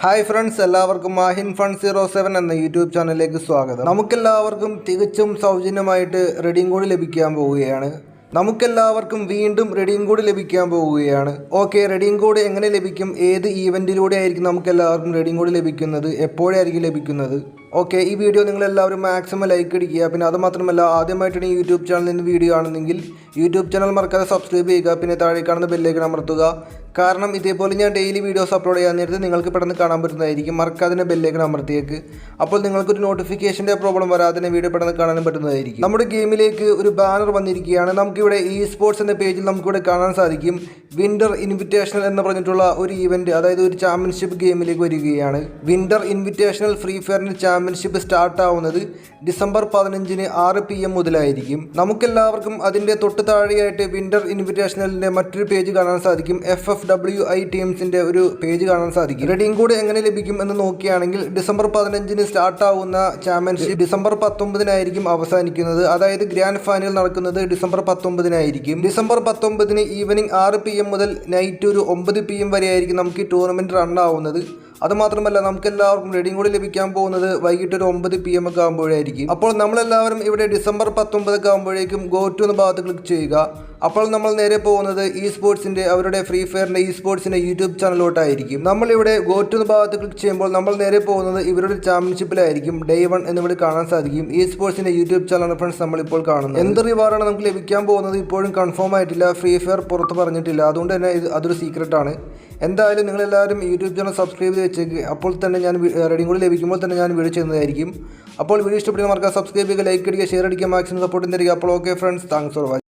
Hi friends, എല്ലാവർക്കും Mahin fun 07 എന്ന YouTube ചാനലിലേക്ക് സ്വാഗതം. നമുക്കെല്ലാവർക്കും തികച്ചും സൗജന്യമായിട്ട് റെഡീം കോഡ് ലഭിക്കാൻ പോവുകയാണ്. വീണ്ടും റെഡീം കോഡ് ലഭിക്കാൻ പോവുകയാണ്. ഓക്കെ, റെഡീം കോഡ് എങ്ങനെ ലഭിക്കും, ഏത് ഈവൻറ്റിലൂടെ ആയിരിക്കും നമുക്കെല്ലാവർക്കും റെഡീം കോഡ് ലഭിക്കുന്നത്, എപ്പോഴായിരിക്കും ലഭിക്കുന്നത്? ഓക്കെ, ഈ വീഡിയോ നിങ്ങളെല്ലാവരും മാക്സിമം ലൈക്ക് അടിക്കുക. പിന്നെ അതുമാത്രമല്ല, ആദ്യമായിട്ടാണ് ഈ യൂട്യൂബ് ചാനലിൽ നിന്ന് വീഡിയോ കാണുന്നെങ്കിൽ യൂട്യൂബ് ചാനൽ മറക്കാതെ സബ്സ്ക്രൈബ് ചെയ്യുക. പിന്നെ താഴെ കാണുന്ന ബെല്ലേക്ക് അമർത്തുക. കാരണം ഇതേപോലെ ഞാൻ ഡെയിലി വീഡിയോസ് അപ്ലോഡ് ചെയ്യാൻ നേരത്തെ നിങ്ങൾക്ക് പെട്ടെന്ന് കാണാൻ പറ്റുന്നതായിരിക്കും. മറക്കാതെ ബെല്ലേക്ക് അമർത്തിയേക്ക്. അപ്പോൾ നിങ്ങൾക്കൊരു നോട്ടിഫിക്കേഷൻ്റെ പ്രോബ്ലം വരാതെ വീഡിയോ പെട്ടെന്ന് കാണാനും പറ്റുന്നതായിരിക്കും. നമ്മുടെ ഗെയിമിലേക്ക് ഒരു ബാനർ വന്നിരിക്കുകയാണ്. നമുക്കിവിടെ ഇ സ്പോർട്സ് എന്ന പേജിൽ നമുക്കിവിടെ കാണാൻ സാധിക്കും വിൻ്റർ ഇൻവിറ്റേഷണൽ എന്ന് പറഞ്ഞിട്ടുള്ള ഒരു ഈവൻറ്റ്, അതായത് ഒരു ചാമ്പ്യൻഷിപ്പ് ഗെയിമിലേക്ക് വരികയാണ്. വിൻ്റർ ഇൻവിറ്റേഷണൽ ഫ്രീ ഫയറിൻ്റെ ചാമ്പ്യൻഷിപ്പ് സ്റ്റാർട്ട് ആവുന്നത് ഡിസംബർ 15 6 PM മുതലായിരിക്കും. നമുക്കെല്ലാവർക്കും അതിൻ്റെ തൊട്ട് താഴെയായിട്ട് വിൻ്റർ ഇൻവിറ്റേഷണലിൻ്റെ മറ്റൊരു പേജ് കാണാൻ സാധിക്കും. FFWI ടീംസിൻ്റെ ഒരു പേജ് കാണാൻ സാധിക്കും. റെഡീം കോഡ് എങ്ങനെ ലഭിക്കും എന്ന് നോക്കുകയാണെങ്കിൽ ഡിസംബർ 15 സ്റ്റാർട്ട് ആവുന്ന ചാമ്പ്യൻഷിപ്പ് ഡിസംബർ 19 അവസാനിക്കുന്നത്. അതായത് ഗ്രാൻഡ് ഫൈനൽ നടക്കുന്നത് ഡിസംബർ 19 ഡിസംബർ 19 ഈവനിങ് 6 PM മുതൽ നൈറ്റ് ഒരു 9 PM വരെ ആയിരിക്കും നമുക്ക് ഈ ടൂർണമെൻറ്റ് റൺ ആവുന്നത്. അതുമാത്രമല്ല, നമുക്കെല്ലാവർക്കും റെഡീം കോഡ് ലഭിക്കാൻ പോകുന്നത് വൈകിട്ട് ഒരു 9 PM ഒക്കെ ആകുമ്പോഴായിരിക്കും. അപ്പോൾ നമ്മളെല്ലാവരും ഇവിടെ ഡിസംബർ 19 ആകുമ്പോഴേക്കും ഗോ ടു എന്ന ഭാഗത്ത് ക്ലിക്ക് ചെയ്യുക. അപ്പോൾ നമ്മൾ നേരെ പോകുന്നത് ഇ സ്പോർട്സിൻ്റെ അവരുടെ ഫ്രീ ഫയറിൻ്റെ ഇ സ്പോർട്സിൻ്റെ യൂട്യൂബ് ചാനലിലോട്ടായിരിക്കും. നമ്മളിവിടെ ഗോ ടു എന്ന ഭാഗത്ത് ക്ലിക്ക് ചെയ്യുമ്പോൾ നമ്മൾ നേരെ പോകുന്നത് ഇവരുടെ ചാമ്പ്യൻഷിപ്പിലായിരിക്കും. Day 1 എന്നിവിടെ കാണാൻ സാധിക്കും. ഇ സ്പോർട്സിൻ്റെ യൂട്യൂബ് ചാനലാണ് ഫ്രണ്ട്സ് നമ്മളിപ്പോൾ കാണുന്നത്. എന്ത് റിവാർഡാണ് നമുക്ക് ലഭിക്കാൻ പോകുന്നത് ഇപ്പോഴും കൺഫേം ആയിട്ടില്ല. ഫ്രീ ഫയർ പുറത്ത് പറഞ്ഞിട്ടില്ല. അതുകൊണ്ട് തന്നെ അതൊരു സീക്രട്ടാണ്. എന്തായാലും നിങ്ങളെല്ലാവരും യൂട്യൂബ് ചാനൽ സബ്സ്ക്രൈബ് ചെയ്ത് വെച്ചേക്ക്. അപ്പോൾ തന്നെ ഞാൻ റെഡീം കോഡ് ലഭിക്കുമ്പോൾ തന്നെ ഞാൻ വീഡിയോ ചെയ്യുന്നതായിരിക്കും. അപ്പോൾ വീഡിയോ ഇഷ്ടപ്പെടുന്ന മറക്കാതെ സബ്സ്ക്രൈബ് ചെയ്യുക, ലൈക്ക് അടിക്കുക, ഷെയർ അടിക്കുക, മാക്സിമം സപ്പോർട്ട് തരിക. അപ്പോൾ okay friends, thanks for watching.